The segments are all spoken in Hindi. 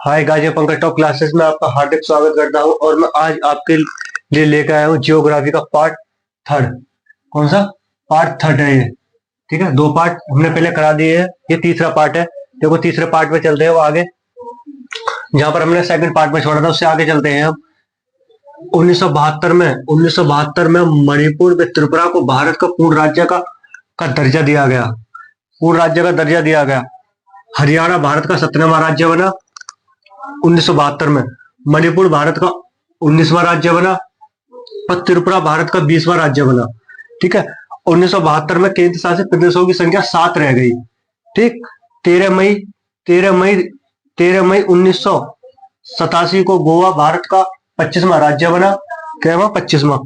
Hi guys, Pankaj top classes में आपका हार्दिक स्वागत करता हूं। और मैं आज आपके लिए लेकर आया हूं जियोग्राफी का पार्ट थर्ड। कौन सा पार्ट थर्ड है ये? ठीक है, दो पार्ट हमने पहले करा दिए हैं, ये तीसरा पार्ट है। देखो तीसरे पार्ट में चलते हैं वो आगे, जहां पर हमने सेकंड पार्ट में छोड़ा था उससे आगे चलते हैं हम। 1972 में मणिपुर व त्रिपुरा को भारत का पूर्ण राज्य का दर्जा दिया गया। पूर्ण राज्य का दर्जा दिया गया। हरियाणा भारत का 17वां राज्य बना 1972 में। मणिपुर भारत का 19वां राज्य बना और त्रिपुरा भारत का 20वां राज्य बना। ठीक है, 1972 में केंद्र शासित प्रदेशों की संख्या 7 रह गई। ठीक, 13 मई 1987 को गोवा भारत का 25वां राज्य बना। क्या हुआ? 25वां।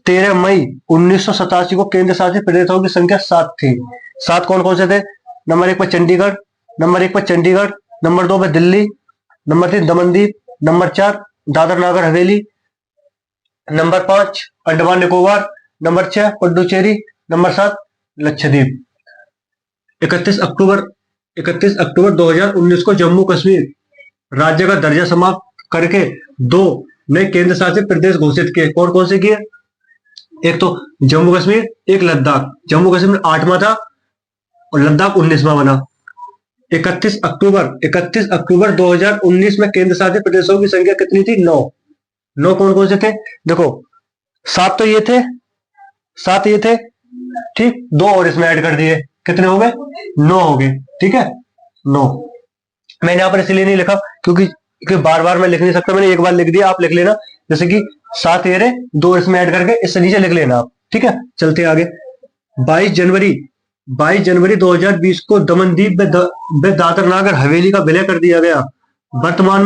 13 मई 1987 को केंद्र शासित प्रदेशों की संख्या 7 थी। 7 कौन कौन से थे? नंबर 1 पर चंडीगढ़, नंबर 2 पर Delhi, number 3 Damandeep, number 4 Dadar Nagar Haveli, number 5 Andaman Nicobar, number 6 Puducherry, number 7 Lakshadweep. 31 अक्टूबर 2019 को जम्मू कश्मीर राज्य का दर्जा समाप्त करके 2 नए केंद्र शासित प्रदेश घोषित किए। कौन कौन से किए? एक तो जम्मू कश्मीर, एक लद्दाख। जम्मू कश्मीर 8वां था और लद्दाख 19वां बना। 31 अक्टूबर 2019 में केंद्र शासित प्रदेशों की संख्या कितनी थी? 9। 9 कौन कौन से थे? देखो 7 तो ये थे, 7 ये थे। ठीक, 2 और इसमें ऐड कर दिए, कितने हो गए? 9 हो गए। ठीक है, 9। मैंने यहाँ पर इसलिए नहीं लिखा क्योंकि बार बार मैं लिख नहीं सकता। मैंने एक बार लिख दिया, आप लिख लेना। जैसे कि 7 ये रहे, 2 इसमें ऐड करके इससे नीचे लिख लेना आप। ठीक है, चलते आगे। 22 जनवरी 2020 को दमनदीप में दादर नागर हवेली का विलय कर दिया गया। वर्तमान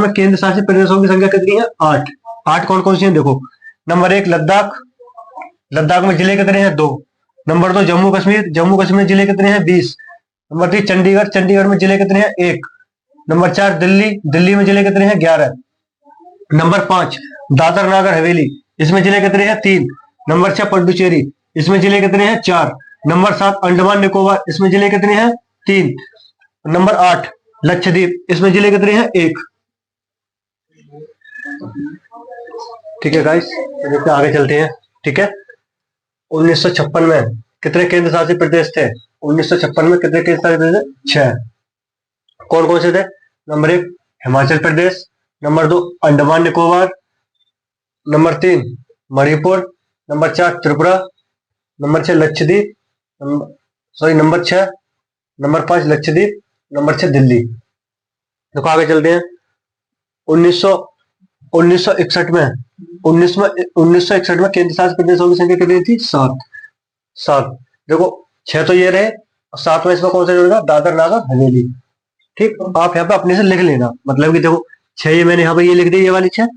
में केंद्र शासित प्रदेशों की संख्या कितनी है? 8। 8 कौन कौन सी है? देखो, नंबर 1 लद्दाख, लद्दाख में जिले कितने हैं? 2। नंबर 2 जम्मू कश्मीर में जिले कितने हैं? 20। नंबर 3 चंडीगढ़ में जिले कितने हैं? 1। नंबर 4 दिल्ली में जिले कितने हैं? 11। नंबर 5 दादर नागर हवेली, इसमें जिले कितने हैं? 3। नंबर 6 पुडुचेरी, इसमें जिले कितने हैं? 4। नंबर 7 अंडमान निकोबार, इसमें जिले कितने हैं? 3। नंबर 8 लक्षद्वीप, इसमें जिले कितने हैं? 1। ठीक है गाइस, आगे चलते हैं। ठीक है, 1956 में कितने केंद्र शासित प्रदेश थे? 1956 में कितने केंद्र शासित प्रदेश थे? 6। कौन कौन से थे? Number 1 Himachal Pradesh, number 2 Andaman Nicobar, number 3 Manipur, number 4 Tripura, number 6 Lakshadweep, number 5 Lakshadweep, number 6 Delhi. देखो आगे चलते हैं। 1961 में 1961 में केंद्र शासित प्रदेशों की संख्या कितनी थी? 7। देखो 6 तो ये रहे, 7 में इसमें कौन सा जुड़ेगा? दादर नागर हवेली। ठीक, आप यहाँ पे अपने से लिख लेना। मतलब कि देखो 6 ये मैंने यहाँ पे ये लिख दी, ये वाली 6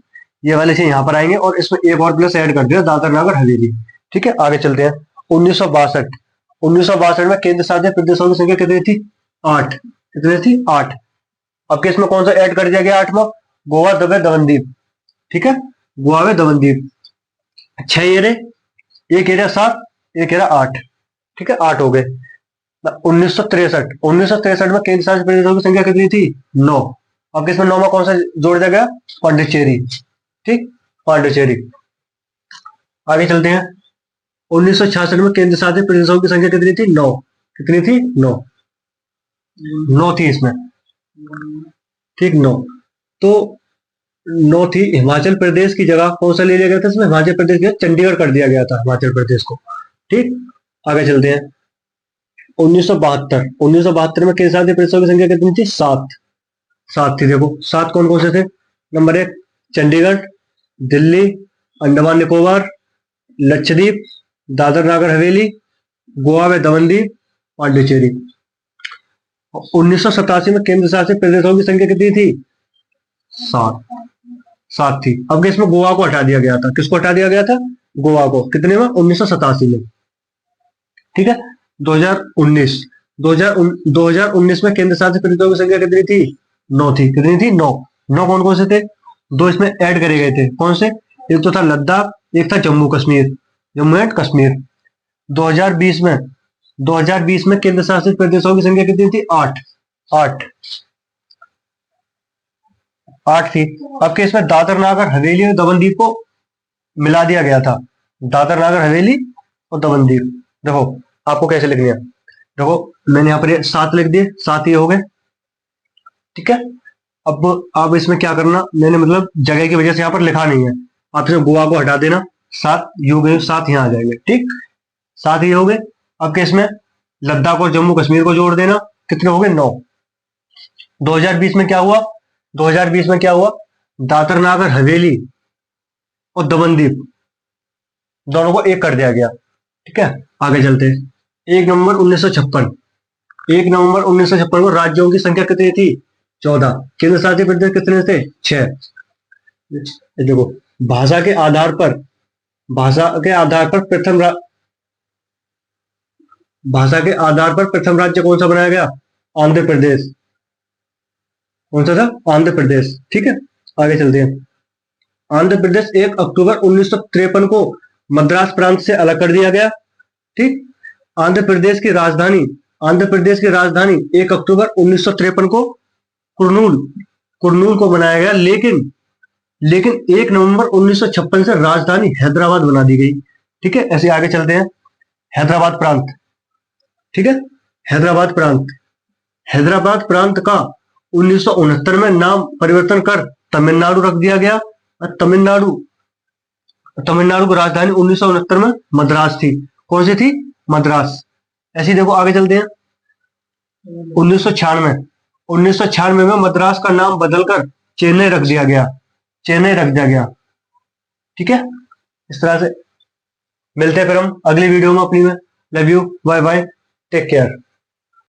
यहाँ पर आएंगे और इसमें एक और प्लस ऐड कर दिया, दादर नागर हवेली। ठीक है, आगे चलते हैं। 1962 में केंद्र शासित प्रदेशों की संख्या कितनी थी? 8। कितनी थी? 8। अब इसमें कौन सा ऐड कर दिया गया? 8वां, गोवा दबे दमनदीप। ठीक है, गोवा में दमनदीप। 6 ये रहे, एक एरिया 7, एक एरिया 8। ठीक है, 8 हो गए। 1963 में केंद्र शासित प्रदेशों की संख्या कितनी थी? 9। अब इसमें 9वां कौन सा जोड़ दिया गया? पांडिचेरी। ठीक, पांडिचेरी। आगे चलते हैं। 1966 में केंद्र शासित प्रदेशों की संख्या कितनी थी? 9। कितनी थी? 9। 9 थी इसमें। ठीक, 9। तो 9 थी। हिमाचल प्रदेश की जगह कौन सा ले लिया गया था इसमें? हिमाचल प्रदेश की चंडीगढ़ कर दिया गया था, हिमाचल प्रदेश को। ठीक, आगे चलते हैं। 1972 में केंद्र शासित प्रदेशों की संख्या कितनी थी? 7 थी। देखो 7 कौन कौन से थे? नंबर 1 चंडीगढ़, दिल्ली, अंडमान निकोबार, लक्षद्वीप, दादर नागर हवेली, गोवा में दमनदीप, पांडिचेरी। 1987 में केंद्र शासित प्रदेशों की संख्या कितनी थी? 7 थी। अब इसमें गोवा को हटा दिया गया था। किसको हटा दिया गया था? गोवा को। कितने में? 1987 में। ठीक है, 2019 में केंद्र शासित प्रदेशों की संख्या कितनी थी? 9 थी। कितनी थी? 9। 9 कौन कौन से थे? 2 इसमें ऐड करे गए थे। कौन से? एक तो था लद्दाख, एक था जम्मू एंड कश्मीर। 2020 में केंद्र शासित प्रदेशों की संख्या कितनी थी? 8। 8 8 थी। अब केस में दादर नागर हवेली और दमनदीप को मिला दिया गया था। दादर नागर हवेली और दमनदीप। देखो आपको कैसे लिखनी है, देखो मैंने यहाँ पर ये 7 लिख दिए, 7 ये हो गए, ठीक है। अब इसमें क्या करना, मैंने मतलब जगह की वजह से यहाँ पर लिखा नहीं है, आप इसमें गोवा को हटा देना, 7 ये हो गए, 7 यहाँ आ जाएंगे, ठीक, 7 ये हो गए। अब केस में लद्दाख और जम्मू कश्मीर को जोड़ देना, कितने हो गए, 9। 2020 में क्या हुआ, 2020 में क्या हुआ, दादर नागर हवेली और दमनदीप दोनों को एक कर दिया गया, ठीक है। आगे चलते हैं। 1 नवंबर 1956, 1 नवंबर 1956 को राज्यों की संख्या कितनी थी, 14। केंद्र शासित प्रदेश कितने थे, 6। देखो भाषा के आधार पर, भाषा के आधार पर प्रथम भाषा के आधार पर प्रथम राज्य कौन सा बनाया गया, आंध्र प्रदेश। कौन सा था, आंध्र प्रदेश, ठीक है। आगे चलते हैं। आंध्र प्रदेश 1 अक्टूबर 1953 को मद्रास प्रांत से अलग कर दिया गया, ठीक। आंध्र प्रदेश की राजधानी, आंध्र प्रदेश की राजधानी 1 अक्टूबर 1953 को कुर्नूल, कुर्नूल को बनाया गया, लेकिन 1 नवंबर 1956 से राजधानी हैदराबाद बना दी गई, ठीक है। ऐसे आगे चलते हैं। हैदराबाद प्रांत, ठीक है, हैदराबाद प्रांत, हैदराबाद प्रांत का 1969 में नाम परिवर्तन कर तमिलनाडु रख दिया गया। तमिलनाडु, तमिलनाडु की राजधानी 1969 में मद्रास थी। कौन सी थी, मद्रास। ऐसे देखो आगे चलते हैं। 1996, 1996 में मद्रास का नाम बदलकर चेन्नई रख दिया गया, चेन्नई रख दिया गया, ठीक है। इस तरह से मिलते हैं फिर हम अगली वीडियो में अपनी में। Love you, bye bye, take care.